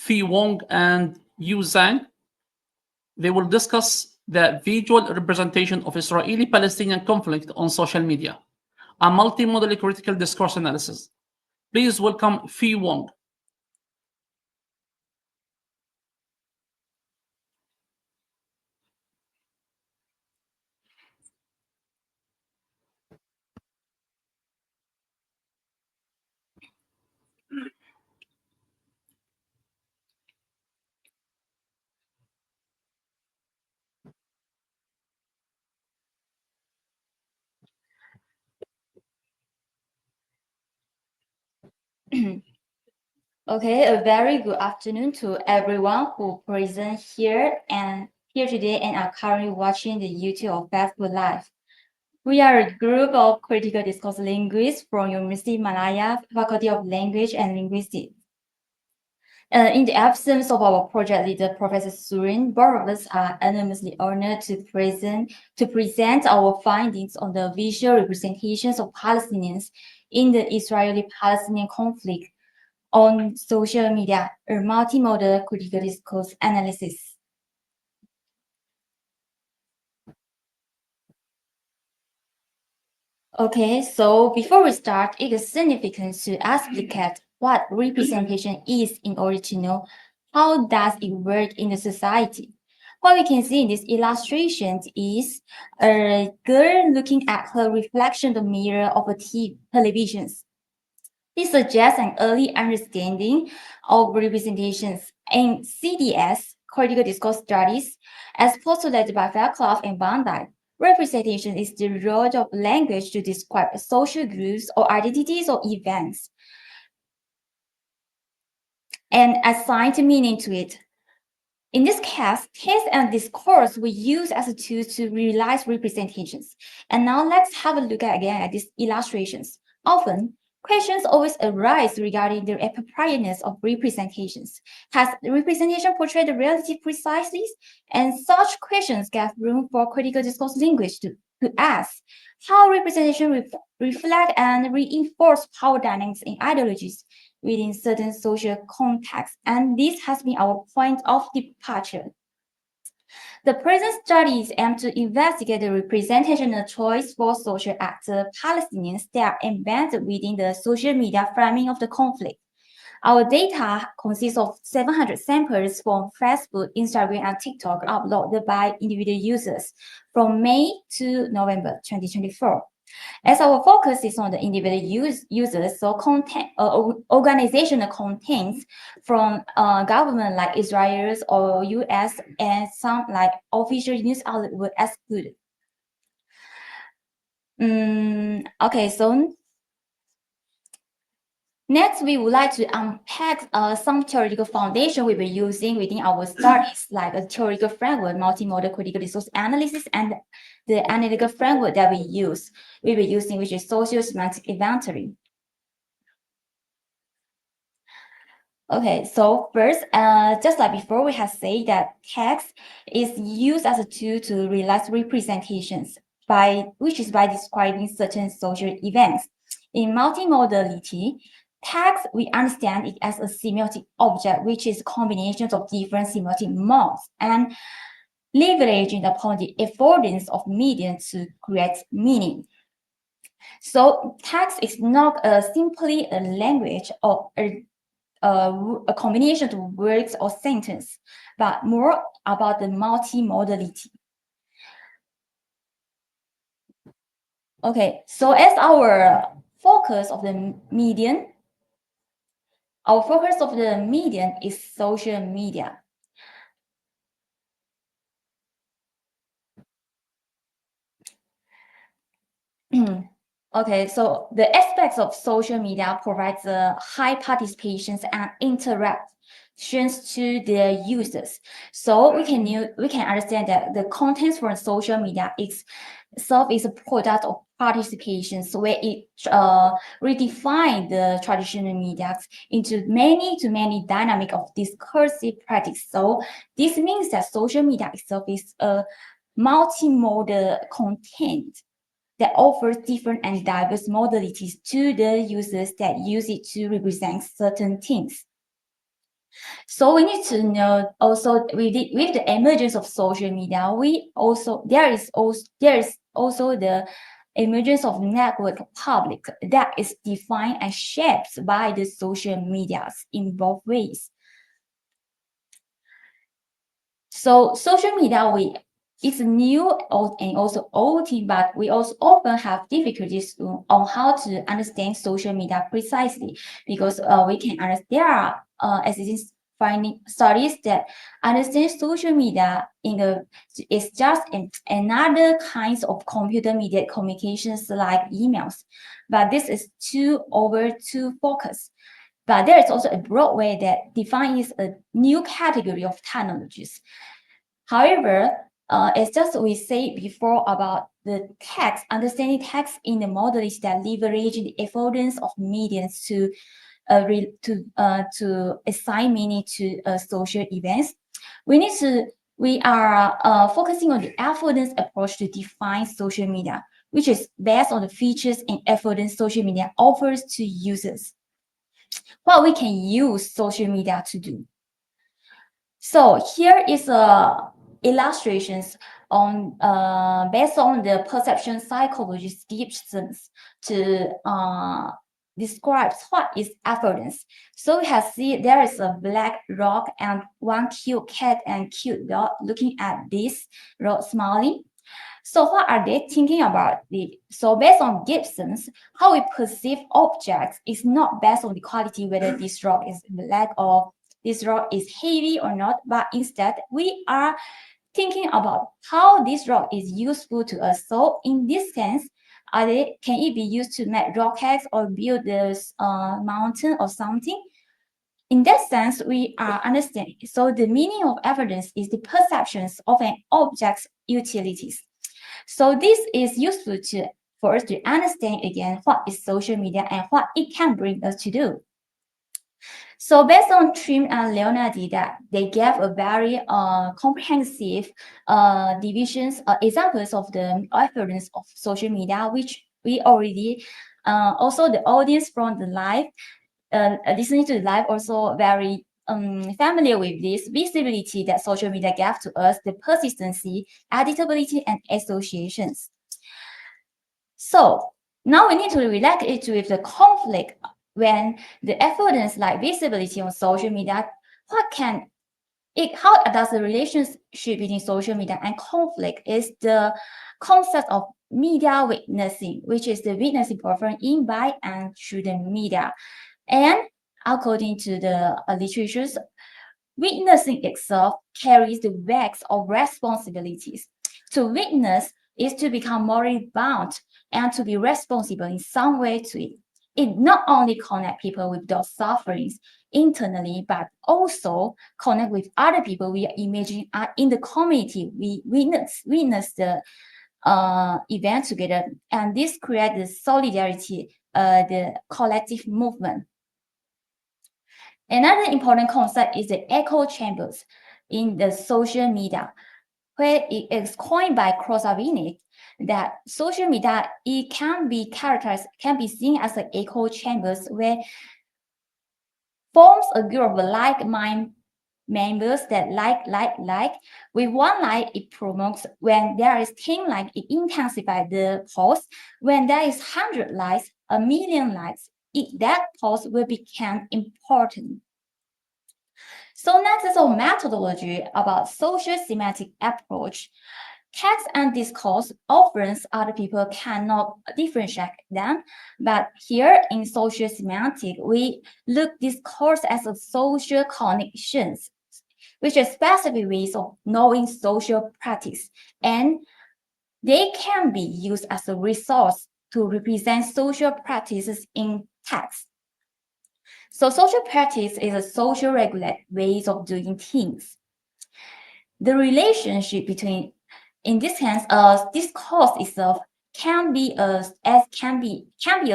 Fei Wong and Yu Zhang. They will discuss the visual representation of Israeli-Palestinian conflict on social media, a multimodal critical discourse analysis. Please welcome Fei Wong. Okay, a very good afternoon to everyone who present here today and are currently watching the YouTube or Facebook Live. We are a group of critical discourse linguists from University Malaya Faculty of Language and Linguistics. In the absence of our project leader, Professor Surin, both of us are enormously honored to present our findings on the visual representations of Palestinians in the Israeli-Palestinian conflict on social media, a multimodal critical discourse analysis. Okay, so before we start, it is significant to explicate what representation is in order to know how does it work in the society. What we can see in this illustration is a girl looking at her reflection in the mirror of a television. This suggests an early understanding of representations in CDS, critical discourse studies, as postulated by Fairclough and Van Dyke. Representation is the role of language to describe social groups or identities or events and assign meaning to it. In this case, text and discourse we use as a tool to realize representations. And now let's have a look again at these illustrations. Often, questions always arise regarding the appropriateness of representations. Has the representation portrayed the reality precisely? And such questions give room for critical discourse linguists to ask how representation reflect and reinforce power dynamics in ideologies within certain social contexts, and this has been our point of departure. The present studies aim to investigate the representational choice for social actors Palestinians that are embedded within the social media framing of the conflict. Our data consists of 700 samples from Facebook, Instagram, and TikTok uploaded by individual users from May to November 2024. As our focus is on the individual users, so organizational contents from government like Israel or US and some like official news outlet were excluded. Okay, so next, we would like to unpack some theoretical foundation we were using within our studies, like a theoretical framework, multimodal critical resource analysis, and the analytical framework that we were using, which is social semantic inventory. Okay, so first, just like before, we have said that text is used as a tool to realize representations which is by describing certain social events. In multimodality, text, we understand it as a semiotic object, which is combinations of different semiotic modes and leveraging upon the affordance of medium to create meaning. So text is not simply a language or a combination of words or sentence, but more about the multimodality. Okay, so as our focus of the medium, is social media. Okay, so the aspects of social media provides high participations and interactions to the users. So we can understand that the contents from social media itself is a product of participation, so where it redefine the traditional media into many dynamic of discursive practice. So this means that social media itself is a multimodal content that offers different and diverse modalities to the users that use it to represent certain things. So we need to know also with the emergence of social media, there is also the emergence of network public that is defined and shaped by the social medias in both ways. So social media it's new and also old, but we also often have difficulties on how to understand social media precisely because we can understand there are existing finding studies that understand social media is just another kinds of computer mediated communications like emails, but this is too focused. But there is also a broad way that defines a new category of technologies. However, it's just we say before about the text, understanding text in the model is that leveraging the affordance of mediums to assign meaning to social events. We are focusing on the affordance approach to define social media, which is based on the features and affordance social media offers to users. What we can use social media to do. So here is illustrations on based on the perception psychology descriptions to describe what is affordance. So we have seen there is a black rock and one cute cat and cute dog looking at this rock smiling. So what are they thinking about? So based on Gibson's, how we perceive objects is not based on the quality, whether this rock is black or this rock is heavy or not, but instead we are thinking about how this rock is useful to us. So in this sense, can it be used to make rockets or build this mountain or something? In that sense, we are understanding. So the meaning of evidence is the perceptions of an object's utilities. So this is useful for us to understand again what is social media and what it can bring us to do. So based on Trim and Leonardi, that they gave a very comprehensive examples of the evidence of social media, which we already also the audience from the live listening to the live also very familiar with this visibility that social media gave to us, the persistency, editability, and associations. So now we need to relate it with the conflict when the evidence like visibility on social media, how does the relationship between social media and conflict is the concept of media witnessing, which is the witnessing performed in by and through the media. And according to the literatures, witnessing itself carries the weight of responsibilities. To witness is to become morally bound and to be responsible in some way to it. It not only connects people with those sufferings internally, but also connect with other people we are imagining are in the community. We witness the event together, and this creates the solidarity, the collective movement. Another important concept is the echo chambers in the social media, where it is coined by Krosavinic that social media it can be seen as an echo chambers where forms a group of like-minded members that like. With one like, it promotes. When there is 10 like, it intensifies the post. When there is 100 likes, 1,000,000 likes, that post will become important. So next is a methodology about social semantic approach. Text and discourse often other people cannot differentiate them, but here in social semantic, we look discourse as a social connections, which are specific ways of knowing social practice, and they can be used as a resource to represent social practices in text. So social practice is a social regular ways of doing things. The relationship between, in this sense, discourse itself can be a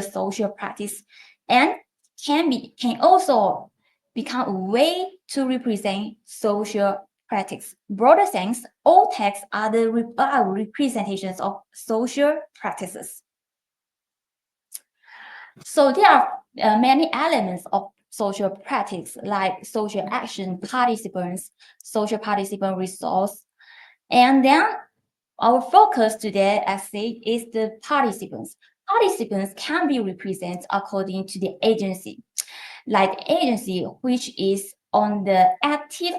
social practice and can also become a way to represent social practice. Broader sense, all texts are representations of social practices. So there are many elements of social practice like social action participants, social participant resource. And then our focus today, as said, is the participants. Participants can be represented according to the agency, like agency, which is on the active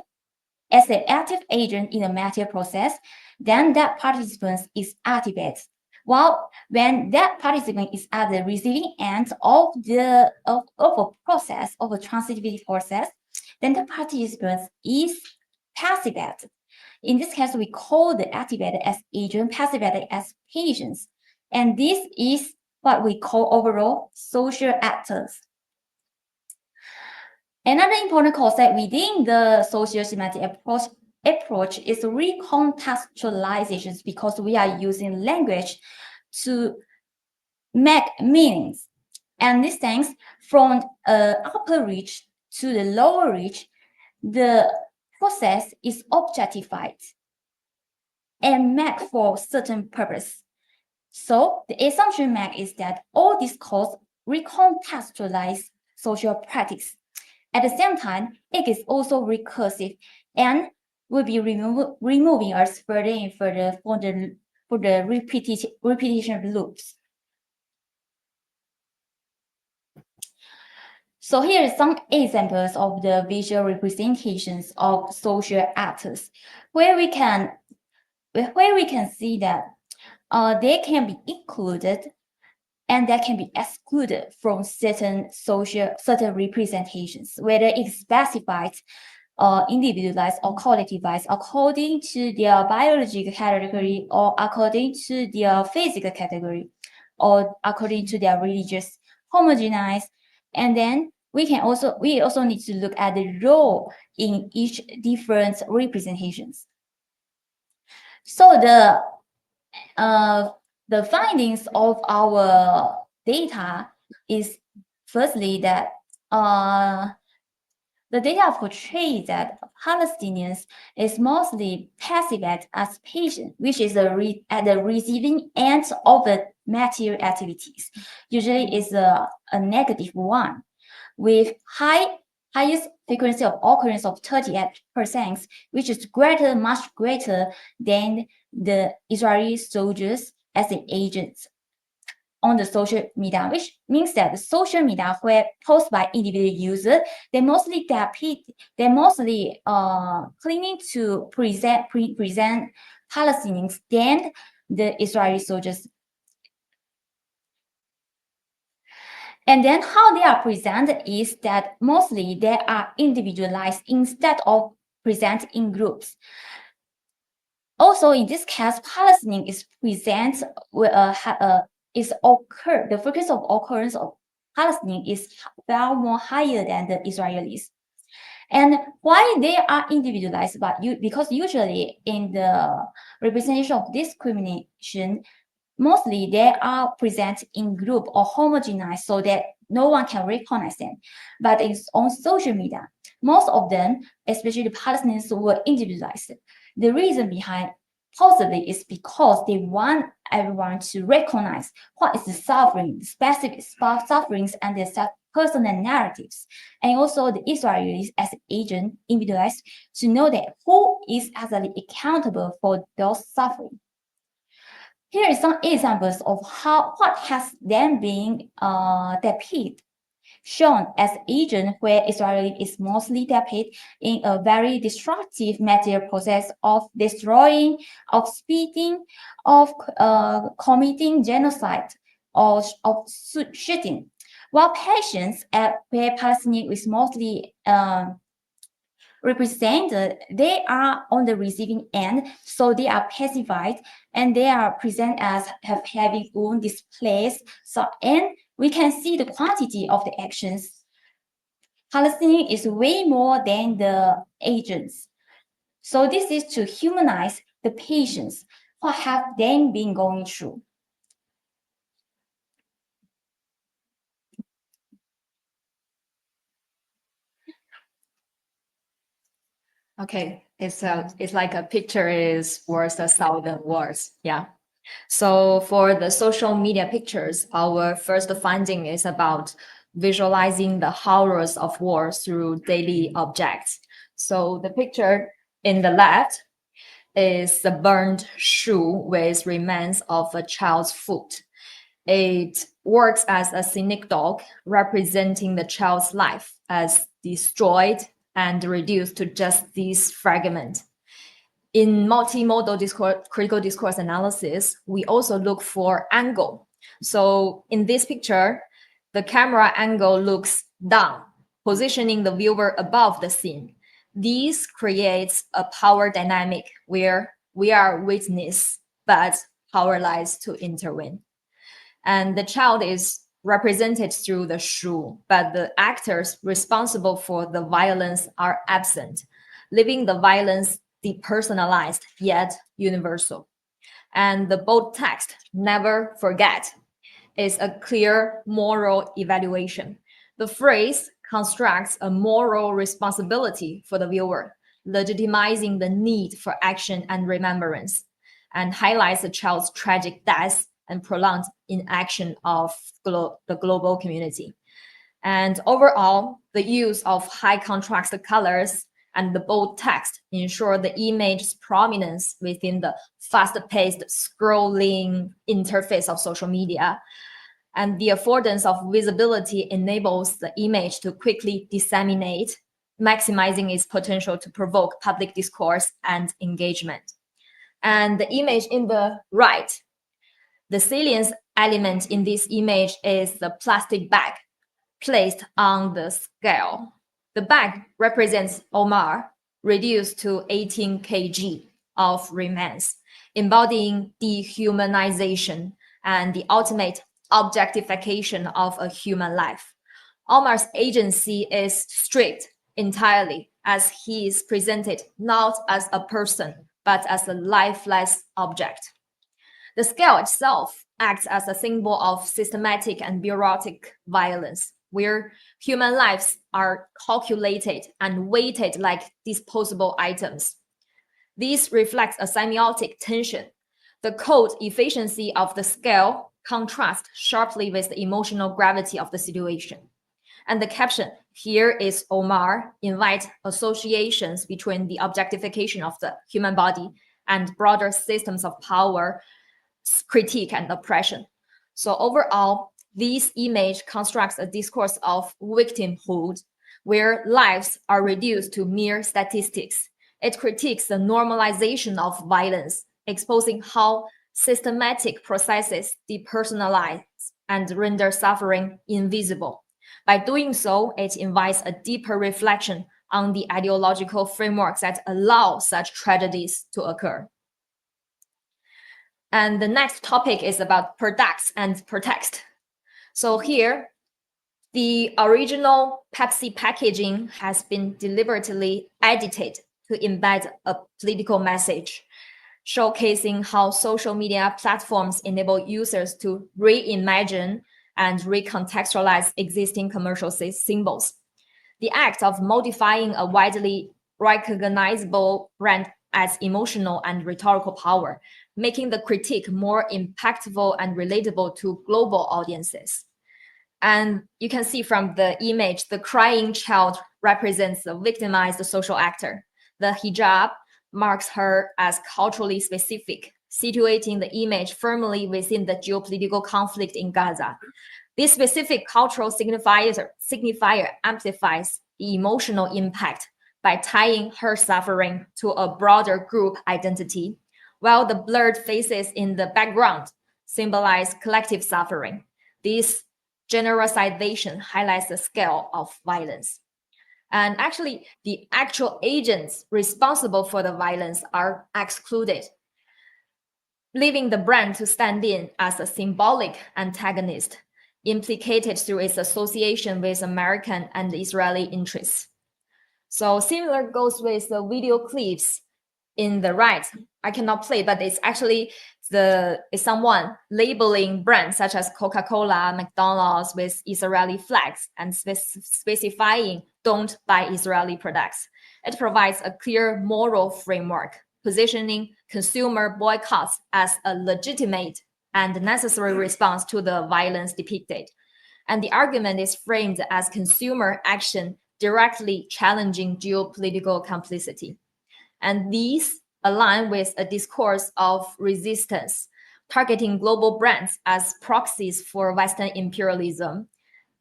as an active agent in the matter process, then that participant is activated. While when that participant is at the receiving end of a process, of a transitivity process, then the participant is passivated. In this case, we call the activated as agent, passivated as patients. And this is what we call overall social actors. Another important concept within the social semantic approach is recontextualizations, because we are using language to make meanings. And these things, from upper reach to the lower reach, the process is objectified and made for certain purpose. So the assumption made is that all discourse recontextualize social practice. At the same time, it is also recursive and will be removing us further and further for the repetition loops. So here are some examples of the visual representations of social actors, where we can see that they can be included and that can be excluded from certain representations, whether it's specified, individualized or collectivized according to their biological category, or according to their physical category, or according to their religious, homogenized. And then we also need to look at the role in each different representations. So the findings of our data is firstly that the data portrays that Palestinians is mostly passive as patients, which is at the receiving end of the material activities. Usually is a negative one, with highest frequency of occurrence of 38%, which is much greater than the Israeli soldiers as the agents on the social media, which means that the social media where posted by individual users, they mostly claiming to present Palestinians than the Israeli soldiers. And then how they are presented is that mostly they are individualized instead of presented in groups. Also, in this case, Palestinian is present with the frequency of occurrence of Palestinian is far more higher than the Israelis. And why they are individualized, because usually in the representation of discrimination, mostly they are present in group or homogenized so that no one can recognize them. But it's on social media, most of them, especially the Palestinians, were individualized. The reason behind possibly is because they want everyone to recognize what is the suffering, the specific sufferings and their personal narratives. And also the Israelis as agent individualized to know that who is actually accountable for those suffering. Here are some examples of what has then been depicted, shown as agent where Israel is mostly depicted in a very destructive material process of destroying, of speeding, of committing genocide, or of shooting. While patients where Palestinian is mostly represented, they are on the receiving end, so they are pacified and they are present as having wound displaced. So, and we can see the quantity of the actions. Palestinian is way more than the agents. So this is to humanize the patients. What have they been going through? Okay, it's like a picture is worth 1,000 words. Yeah. So for the social media pictures, our first finding is about visualizing the horrors of war through daily objects. So the picture in the left is the burned shoe with remains of a child's foot. It works as a cynic dog, representing the child's life as destroyed and reduced to just this fragment. In multimodal critical discourse analysis, we also look for angle. So in this picture, the camera angle looks down, positioning the viewer above the scene. This creates a power dynamic where we are witness, but powerless to intervene. And the child is represented through the shoe, but the actors responsible for the violence are absent, leaving the violence depersonalized yet universal. And the bold text, "never forget," is a clear moral evaluation. The phrase constructs a moral responsibility for the viewer, legitimizing the need for action and remembrance, and highlights the child's tragic death and prolonged inaction of the global community. And overall, the use of high contrast colors and the bold text ensure the image's prominence within the fast-paced scrolling interface of social media. And the affordance of visibility enables the image to quickly disseminate, maximizing its potential to provoke public discourse and engagement. And the image in the right, the salient element in this image is the plastic bag placed on the scale. The bag represents Omar, reduced to 18 kg of remains, embodying dehumanization and the ultimate objectification of a human life. Omar's agency is stripped entirely, as he is presented not as a person, but as a lifeless object. The scale itself acts as a symbol of systematic and bureaucratic violence, where human lives are calculated and weighted like disposable items. This reflects a semiotic tension. The cold efficiency of the scale contrasts sharply with the emotional gravity of the situation. And the caption, "Here is Omar," invite associations between the objectification of the human body and broader systems of power, critique, and oppression. So overall, this image constructs a discourse of victimhood, where lives are reduced to mere statistics. It critiques the normalization of violence, exposing how systematic processes depersonalize and render suffering invisible. By doing so, it invites a deeper reflection on the ideological frameworks that allow such tragedies to occur. And the next topic is about products and pretext. So here, the original Pepsi packaging has been deliberately edited to embed a political message, showcasing how social media platforms enable users to reimagine and recontextualize existing commercial symbols. The act of modifying a widely recognizable brand adds emotional and rhetorical power, making the critique more impactful and relatable to global audiences. And you can see from the image, the crying child represents the victimized social actor. The hijab marks her as culturally specific, situating the image firmly within the geopolitical conflict in Gaza. This specific cultural signifier amplifies the emotional impact by tying her suffering to a broader group identity, while the blurred faces in the background symbolize collective suffering. This generalization highlights the scale of violence. And actually, the actual agents responsible for the violence are excluded, leaving the brand to stand in as a symbolic antagonist, implicated through its association with American and Israeli interests. So similar goes with the video clips in the right. I cannot play, but it's actually it's someone labeling brands such as Coca-Cola, McDonald's with Israeli flags and specifying "don't buy Israeli products." It provides a clear moral framework, positioning consumer boycotts as a legitimate and necessary response to the violence depicted. And the argument is framed as consumer action directly challenging geopolitical complicity. And these align with a discourse of resistance, targeting global brands as proxies for Western imperialism.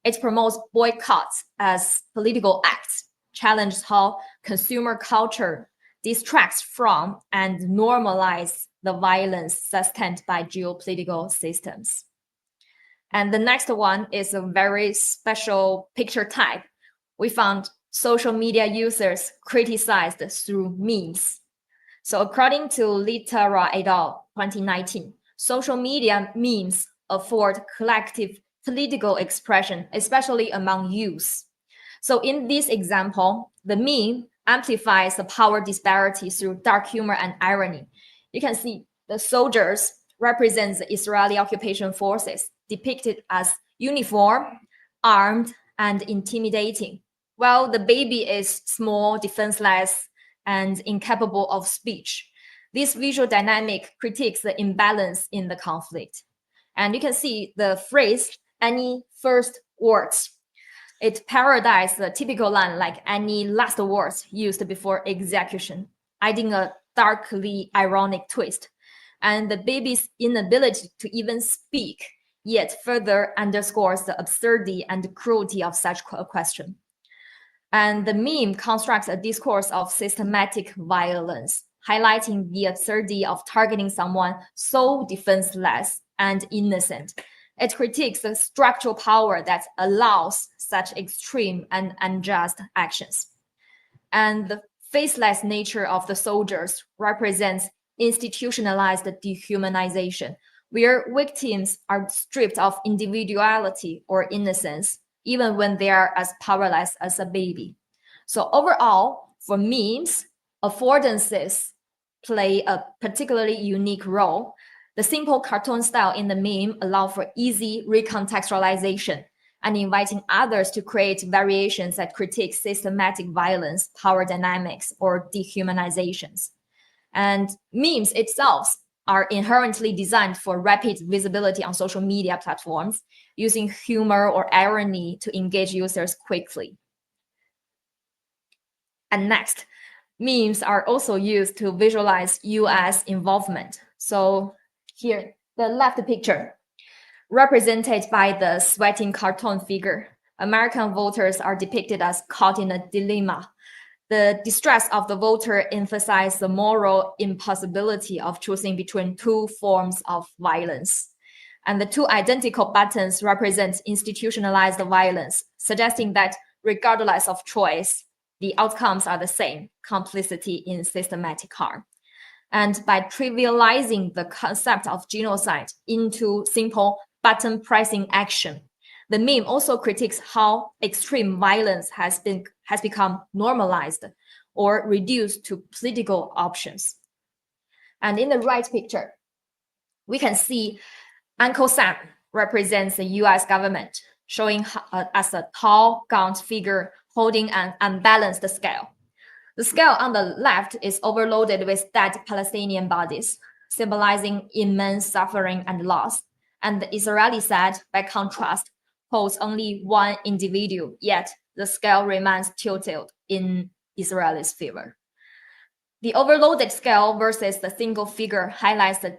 It promotes boycotts as political acts, challenges how consumer culture distracts from and normalizes the violence sustained by geopolitical systems. And the next one is a very special picture type. We found social media users criticized through memes. So according to Litera et al. 2019, social media memes afford collective political expression, especially among youth. So in this example, the meme amplifies the power disparity through dark humor and irony. You can see the soldiers represent the Israeli occupation forces, depicted as uniform, armed, and intimidating, while the baby is small, defenseless, and incapable of speech. This visual dynamic critiques the imbalance in the conflict. And you can see the phrase, any first words. It parodies the typical line like any last words used before execution, adding a darkly ironic twist. And the baby's inability to even speak yet further underscores the absurdity and cruelty of such a question. And the meme constructs a discourse of systematic violence, highlighting the absurdity of targeting someone so defenseless and innocent. It critiques the structural power that allows such extreme and unjust actions. And the faceless nature of the soldiers represents institutionalized dehumanization, where victims are stripped of individuality or innocence, even when they are as powerless as a baby. So overall, for memes, affordances play a particularly unique role. The simple cartoon style in the meme allows for easy recontextualization and inviting others to create variations that critique systematic violence, power dynamics, or dehumanizations. And memes itself are inherently designed for rapid visibility on social media platforms, using humor or irony to engage users quickly. And next, memes are also used to visualize US involvement. So here, the left picture, represented by the sweating cartoon figure, American voters are depicted as caught in a dilemma. The distress of the voter emphasizes the moral impossibility of choosing between two forms of violence. And the two identical buttons represent institutionalized violence, suggesting that regardless of choice, the outcomes are the same, complicity in systematic harm. And by trivializing the concept of genocide into simple button pressing action, the meme also critiques how extreme violence has become normalized or reduced to political options. And in the right picture, we can see Uncle Sam represents the US government, showing as a tall, gaunt figure holding an unbalanced scale. The scale on the left is overloaded with dead Palestinian bodies, symbolizing immense suffering and loss. And the Israeli side, by contrast, holds only one individual, yet the scale remains tilted in Israel's favor. The overloaded scale versus the single figure highlights the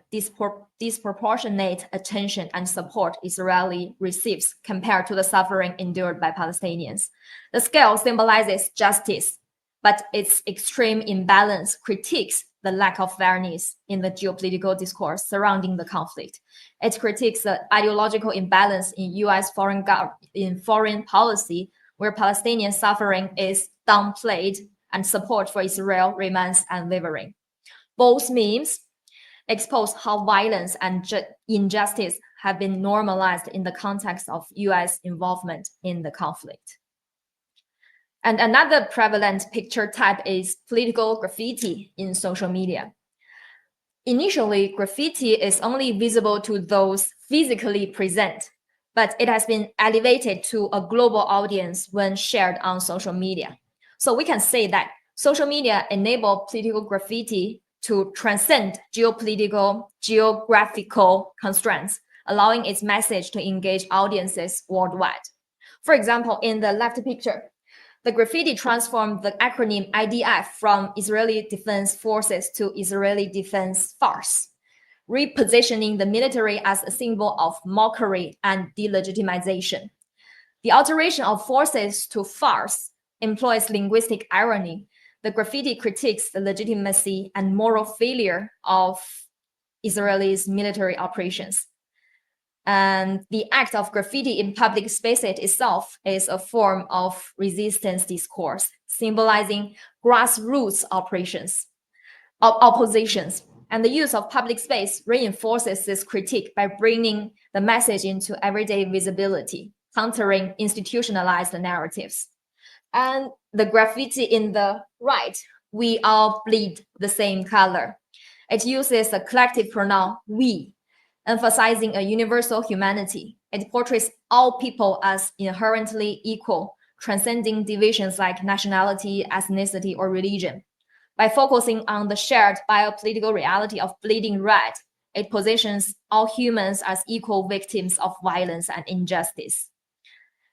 disproportionate attention and support Israeli receives compared to the suffering endured by Palestinians. The scale symbolizes justice, but its extreme imbalance critiques the lack of fairness in the geopolitical discourse surrounding the conflict. It critiques the ideological imbalance in US foreign policy, where Palestinian suffering is downplayed and support for Israel remains unwavering. Both memes expose how violence and injustice have been normalized in the context of US involvement in the conflict. And another prevalent picture type is political graffiti in social media. Initially, graffiti is only visible to those physically present, but it has been elevated to a global audience when shared on social media. So we can say that social media enable political graffiti to transcend geopolitical, geographical constraints, allowing its message to engage audiences worldwide. For example, in the left picture, the graffiti transformed the acronym IDF from Israeli Defense Forces to Israeli Defense Force, repositioning the military as a symbol of mockery and delegitimization. The alteration of forces to farce employs linguistic irony. The graffiti critiques the legitimacy and moral failure of Israel's military operations. And the act of graffiti in public spaces itself is a form of resistance discourse, symbolizing grassroots oppositions. And the use of public space reinforces this critique by bringing the message into everyday visibility, countering institutionalized narratives. And the graffiti in the right, we all bleed the same color. It uses the collective pronoun we, emphasizing a universal humanity. It portrays all people as inherently equal, transcending divisions like nationality, ethnicity, or religion. By focusing on the shared biopolitical reality of bleeding red, it positions all humans as equal victims of violence and injustice.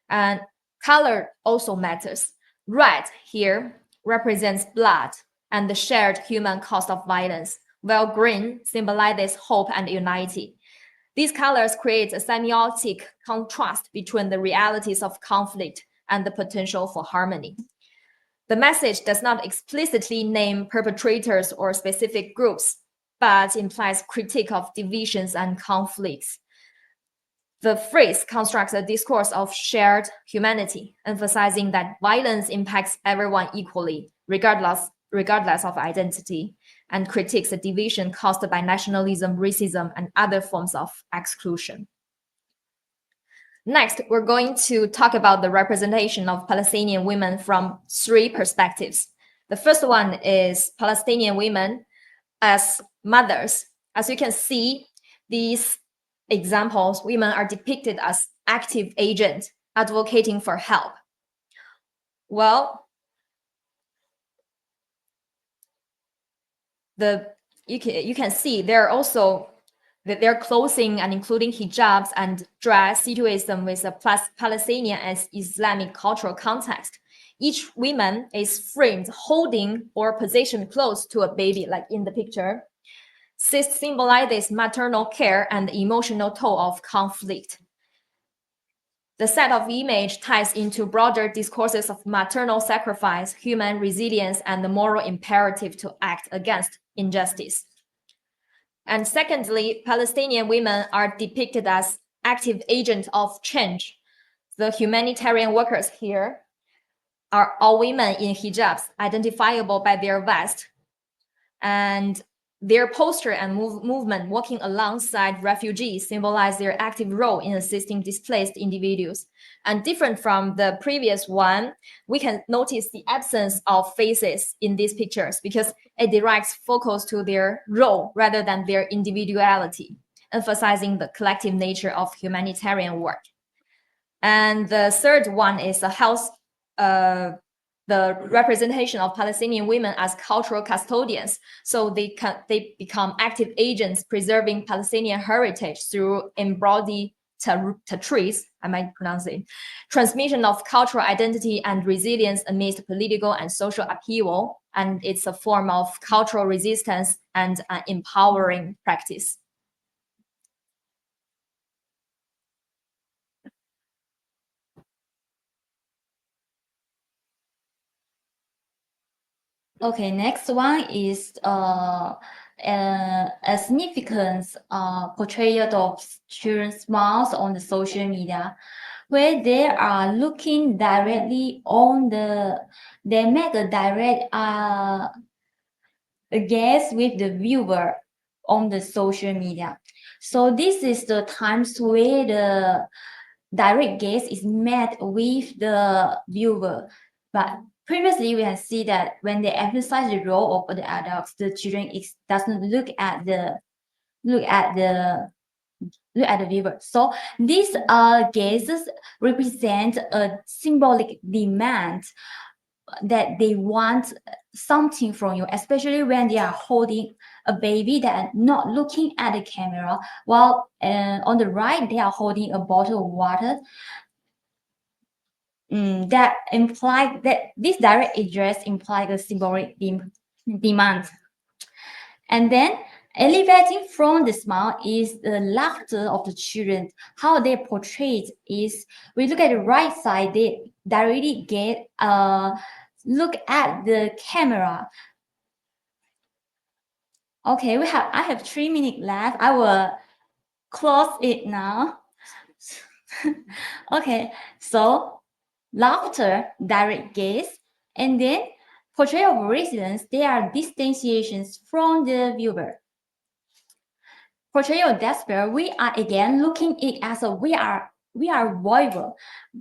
And color also matters. Red here represents blood and the shared human cost of violence, while green symbolizes hope and unity. These colors create a semiotic contrast between the realities of conflict and the potential for harmony. The message does not explicitly name perpetrators or specific groups, but implies critique of divisions and conflicts. The phrase constructs a discourse of shared humanity, emphasizing that violence impacts everyone equally, regardless of identity, and critiques the division caused by nationalism, racism, and other forms of exclusion. Next, we're going to talk about the representation of Palestinian women from three perspectives. The first one is Palestinian women as mothers. As you can see, these examples, women are depicted as active agents advocating for help. Well, you can see they're also that their clothing and including hijabs and dress situates them with a Palestinian as Islamic cultural context. Each woman is framed holding or positioned close to a baby, like in the picture. This symbolizes maternal care and the emotional toll of conflict. The set of image ties into broader discourses of maternal sacrifice, human resilience, and the moral imperative to act against injustice. And secondly, Palestinian women are depicted as active agents of change. The humanitarian workers here are all women in hijabs, identifiable by their vest. And their posture and movement walking alongside refugees symbolize their active role in assisting displaced individuals. And different from the previous one, we can notice the absence of faces in these pictures because it directs focus to their role rather than their individuality, emphasizing the collective nature of humanitarian work. And the third one is the representation of Palestinian women as cultural custodians. So they become active agents preserving Palestinian heritage through embodied tatrees, I might pronounce it, transmission of cultural identity and resilience amidst political and social upheaval. And it's a form of cultural resistance and an empowering practice. Okay, next one is a significant portrayal of children's mouths on the social media, where they are looking directly on they make a direct gaze with the viewer on the social media. So this is the times where the direct gaze is met with the viewer, but previously, we can see that when they emphasize the role of the adults, the children does not look at the viewer. So these gazes represent a symbolic demand that they want something from you, especially when they are holding a baby that are not looking at the camera, while on the right they are holding a bottle of water. That implies that this direct address implies a symbolic demand. And then elevating from the smile is the laughter of the children. How they portray it is, we look at the right side, they directly get look at the camera. Okay, I have 3 minutes left. I will close it now. Okay, so laughter, direct gaze, and then portrayal of residents, they are distanciations from the viewer. Portrayal of despair, we are again looking it as a we are voyeur,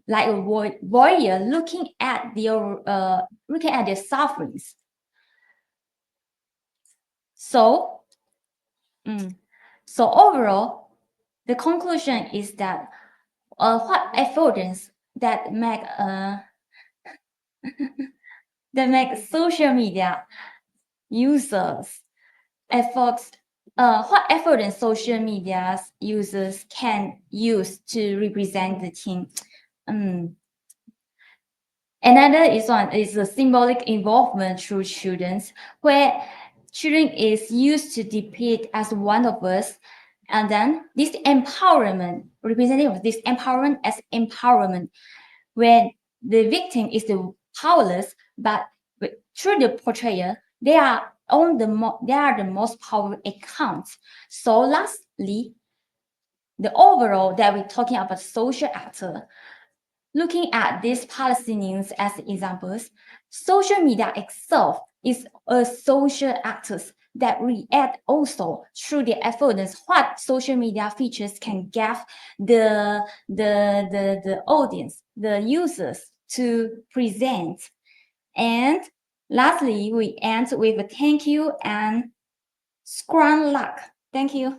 like a voyeur looking at their sufferings. So overall, the conclusion is that what affordance that make social media users efforts what affordance social media users can use to represent the team. Another is the symbolic involvement through children, where children is used to depict as one of us, and then this empowerment, representative of this empowerment as empowerment, when the victim is the powerless, but through the portrayal, they are the most powerful accounts. So lastly, the overall that we're talking about social actor, looking at these Palestinians as examples, social media itself is a social actors that react also through the efforts what social media features can give the audience, the users to present. And lastly, we end with a thank you and scrum luck. Thank you.